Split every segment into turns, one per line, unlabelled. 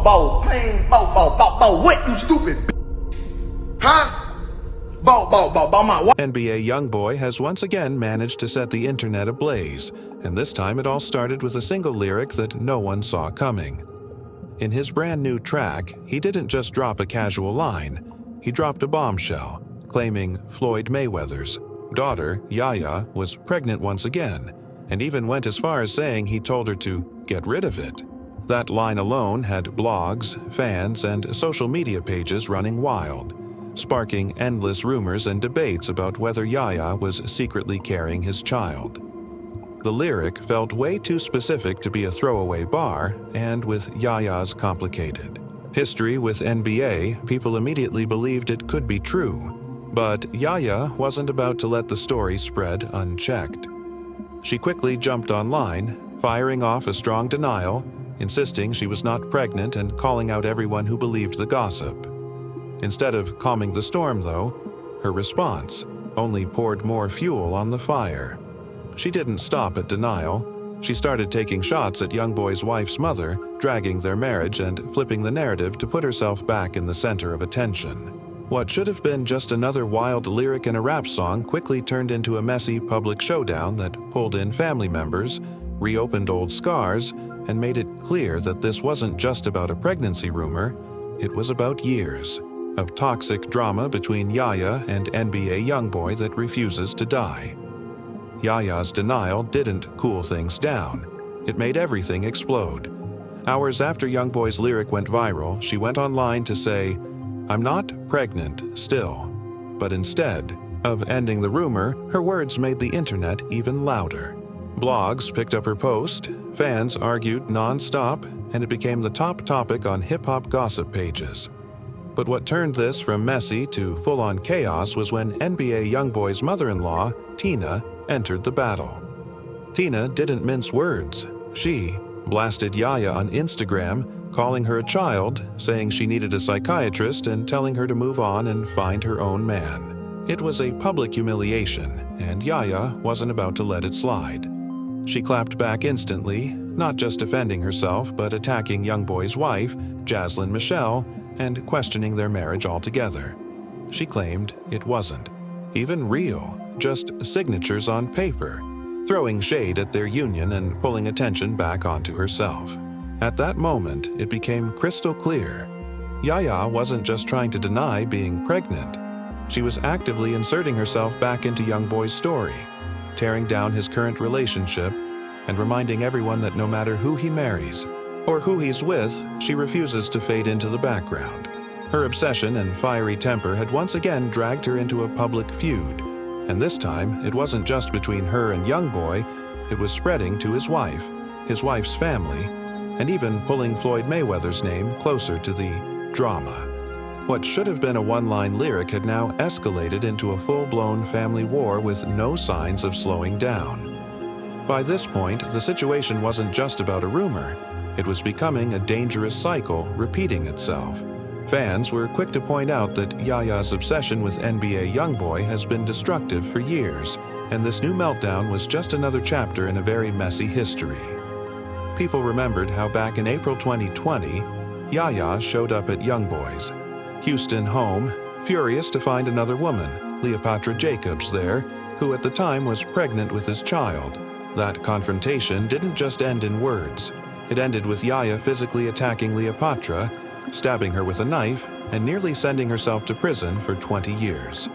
man, what, you stupid huh? My what?
NBA YoungBoy has once again managed to set the internet ablaze, and this time it all started with a single lyric that no one saw coming. In his brand new track, he didn't just drop a casual line, he dropped a bombshell, claiming Floyd Mayweather's daughter, Yaya, was pregnant once again, and even went as far as saying he told her to get rid of it. That line alone had blogs, fans, and social media pages running wild, sparking endless rumors and debates about whether Yaya was secretly carrying his child. The lyric felt way too specific to be a throwaway bar, and with Yaya's complicated history with NBA, people immediately believed it could be true. But Yaya wasn't about to let the story spread unchecked. She quickly jumped online, firing off a strong denial, insisting she was not pregnant and calling out everyone who believed the gossip. Instead of calming the storm, though, her response only poured more fuel on the fire. She didn't stop at denial. She started taking shots at YoungBoy's wife's mother, dragging their marriage and flipping the narrative to put herself back in the center of attention. What should have been just another wild lyric in a rap song quickly turned into a messy public showdown that pulled in family members, reopened old scars, and made it clear that this wasn't just about a pregnancy rumor, it was about years of toxic drama between Yaya and NBA YoungBoy that refuses to die. Yaya's denial didn't cool things down. It made everything explode. Hours after YoungBoy's lyric went viral, she went online to say, "I'm not pregnant still." But instead of ending the rumor, her words made the internet even louder. Blogs picked up her post, fans argued non-stop, and it became the top topic on hip-hop gossip pages. But what turned this from messy to full-on chaos was when NBA YoungBoy's mother-in-law, Tina, entered the battle. Tina didn't mince words. She blasted Yaya on Instagram, calling her a child, saying she needed a psychiatrist, and telling her to move on and find her own man. It was a public humiliation, and Yaya wasn't about to let it slide. She clapped back instantly, not just defending herself, but attacking YoungBoy's wife, Jaslyn Michelle, and questioning their marriage altogether. She claimed it wasn't even real, just signatures on paper, throwing shade at their union and pulling attention back onto herself. At that moment, it became crystal clear. Yaya wasn't just trying to deny being pregnant. She was actively inserting herself back into YoungBoy's story, tearing down his current relationship, and reminding everyone that no matter who he marries or who he's with, she refuses to fade into the background. Her obsession and fiery temper had once again dragged her into a public feud, and this time it wasn't just between her and YoungBoy, it was spreading to his wife's family, and even pulling Floyd Mayweather's name closer to the drama. What should have been a one-line lyric had now escalated into a full-blown family war with no signs of slowing down. By this point, the situation wasn't just about a rumor. It was becoming a dangerous cycle repeating itself. Fans were quick to point out that Yaya's obsession with NBA YoungBoy has been destructive for years, and this new meltdown was just another chapter in a very messy history. People remembered how back in April 2020, Yaya showed up at YoungBoy's Houston home, furious to find another woman, Cleopatra Jacobs, there, who at the time was pregnant with his child. That confrontation didn't just end in words. It ended with Yaya physically attacking Cleopatra, stabbing her with a knife, and nearly sending herself to prison for 20 years.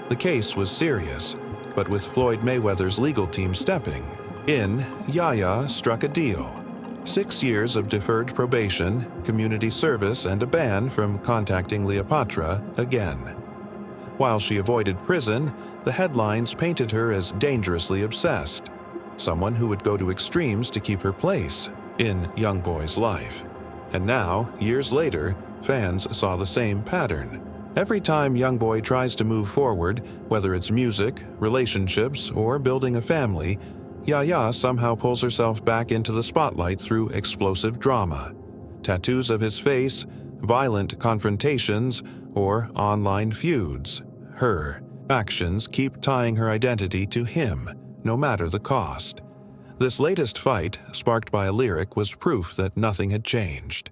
The case was serious, but with Floyd Mayweather's legal team stepping in, Yaya struck a deal. 6 years of deferred probation, community service, and a ban from contacting Cleopatra again. While she avoided prison, the headlines painted her as dangerously obsessed, someone who would go to extremes to keep her place in YoungBoy's life. And now, years later, fans saw the same pattern. Every time YoungBoy tries to move forward, whether it's music, relationships, or building a family, Yaya somehow pulls herself back into the spotlight through explosive drama. Tattoos of his face, violent confrontations, or online feuds. Her actions keep tying her identity to him, no matter the cost. This latest fight, sparked by a lyric, was proof that nothing had changed.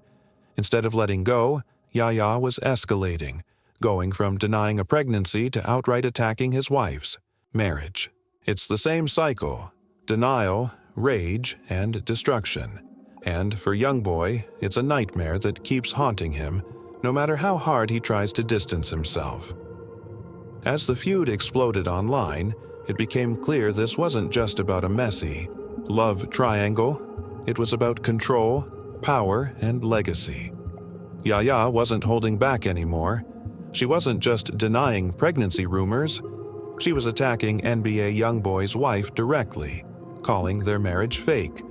Instead of letting go, Yaya was escalating, going from denying a pregnancy to outright attacking his wife's marriage. It's the same cycle: denial, rage, and destruction. And for YoungBoy, it's a nightmare that keeps haunting him, no matter how hard he tries to distance himself. As the feud exploded online, it became clear this wasn't just about a messy love triangle. It was about control, power, and legacy. Yaya wasn't holding back anymore. She wasn't just denying pregnancy rumors. She was attacking NBA YoungBoy's wife directly, calling their marriage fake,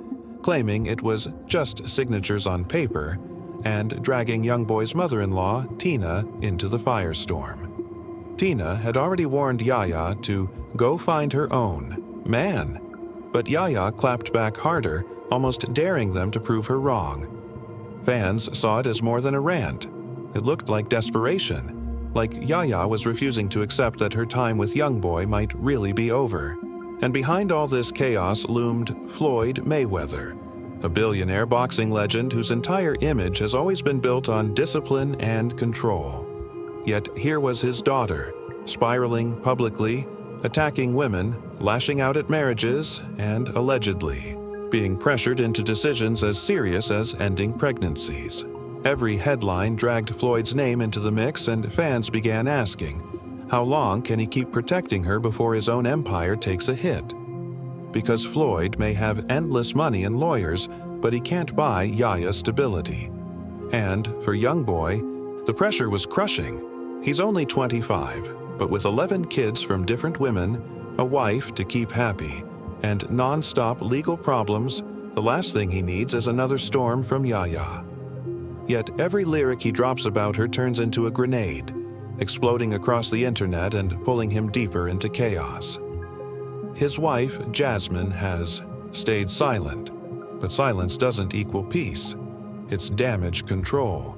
claiming it was just signatures on paper, and dragging YoungBoy's mother-in-law, Tina, into the firestorm. Tina had already warned Yaya to go find her own man, but Yaya clapped back harder, almost daring them to prove her wrong. Fans saw it as more than a rant. It looked like desperation, like Yaya was refusing to accept that her time with YoungBoy might really be over. And behind all this chaos loomed Floyd Mayweather, a billionaire boxing legend whose entire image has always been built on discipline and control. Yet here was his daughter, spiraling publicly, attacking women, lashing out at marriages, and allegedly being pressured into decisions as serious as ending pregnancies. Every headline dragged Floyd's name into the mix, and fans began asking, how long can he keep protecting her before his own empire takes a hit? Because Floyd may have endless money and lawyers, but he can't buy Yaya's stability. And for YoungBoy, the pressure was crushing. He's only 25, but with 11 kids from different women, a wife to keep happy, and non-stop legal problems, the last thing he needs is another storm from Yaya. Yet every lyric he drops about her turns into a grenade, exploding across the internet and pulling him deeper into chaos. His wife, Jasmine, has stayed silent, but silence doesn't equal peace. It's damage control.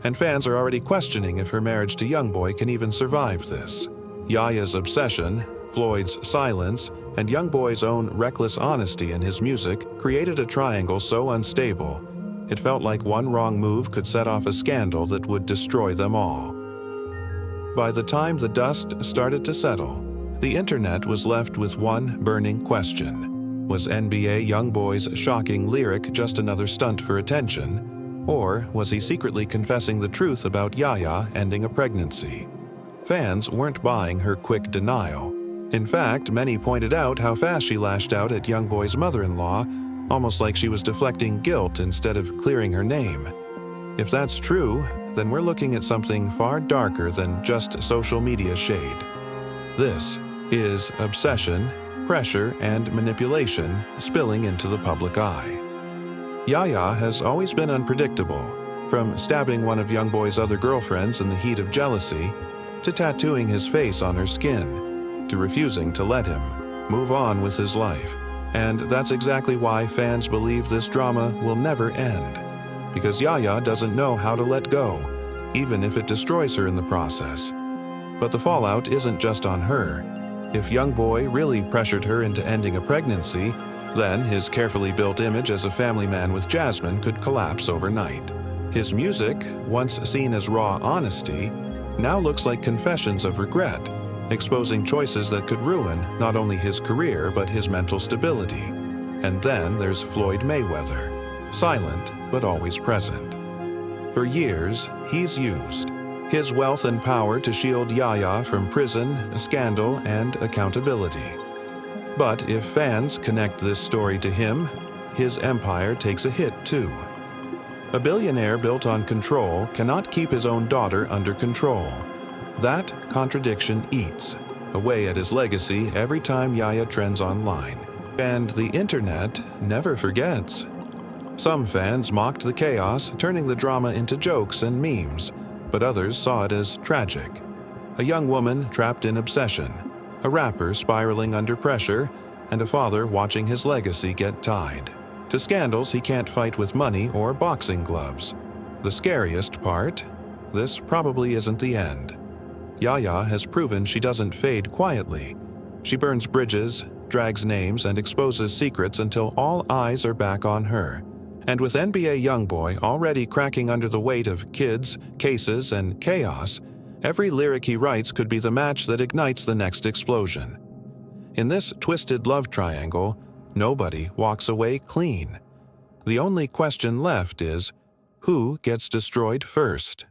And fans are already questioning if her marriage to YoungBoy can even survive this. Yaya's obsession, Floyd's silence, and YoungBoy's own reckless honesty in his music created a triangle so unstable, it felt like one wrong move could set off a scandal that would destroy them all. By the time the dust started to settle, the internet was left with one burning question. Was NBA YoungBoy's shocking lyric just another stunt for attention? Or was he secretly confessing the truth about Yaya ending a pregnancy? Fans weren't buying her quick denial. In fact, many pointed out how fast she lashed out at YoungBoy's mother-in-law, almost like she was deflecting guilt instead of clearing her name. If that's true, then we're looking at something far darker than just social media shade. This is obsession, pressure, and manipulation spilling into the public eye. Yaya has always been unpredictable, from stabbing one of YoungBoy's other girlfriends in the heat of jealousy, to tattooing his face on her skin, to refusing to let him move on with his life. And that's exactly why fans believe this drama will never end, because Yaya doesn't know how to let go, even if it destroys her in the process. But the fallout isn't just on her. If YoungBoy really pressured her into ending a pregnancy, then his carefully built image as a family man with Jasmine could collapse overnight. His music, once seen as raw honesty, now looks like confessions of regret, exposing choices that could ruin not only his career but his mental stability. And then there's Floyd Mayweather, silent but always present. For years, he's used his wealth and power to shield Yaya from prison, scandal, and accountability. But if fans connect this story to him, his empire takes a hit too. A billionaire built on control cannot keep his own daughter under control. That contradiction eats away at his legacy every time Yaya trends online. And the internet never forgets. Some fans mocked the chaos, turning the drama into jokes and memes, but others saw it as tragic. A young woman trapped in obsession, a rapper spiraling under pressure, and a father watching his legacy get tied to scandals he can't fight with money or boxing gloves. The scariest part? This probably isn't the end. Yaya has proven she doesn't fade quietly. She burns bridges, drags names, and exposes secrets until all eyes are back on her. And with NBA YoungBoy already cracking under the weight of kids, cases, and chaos, every lyric he writes could be the match that ignites the next explosion. In this twisted love triangle, nobody walks away clean. The only question left is, who gets destroyed first?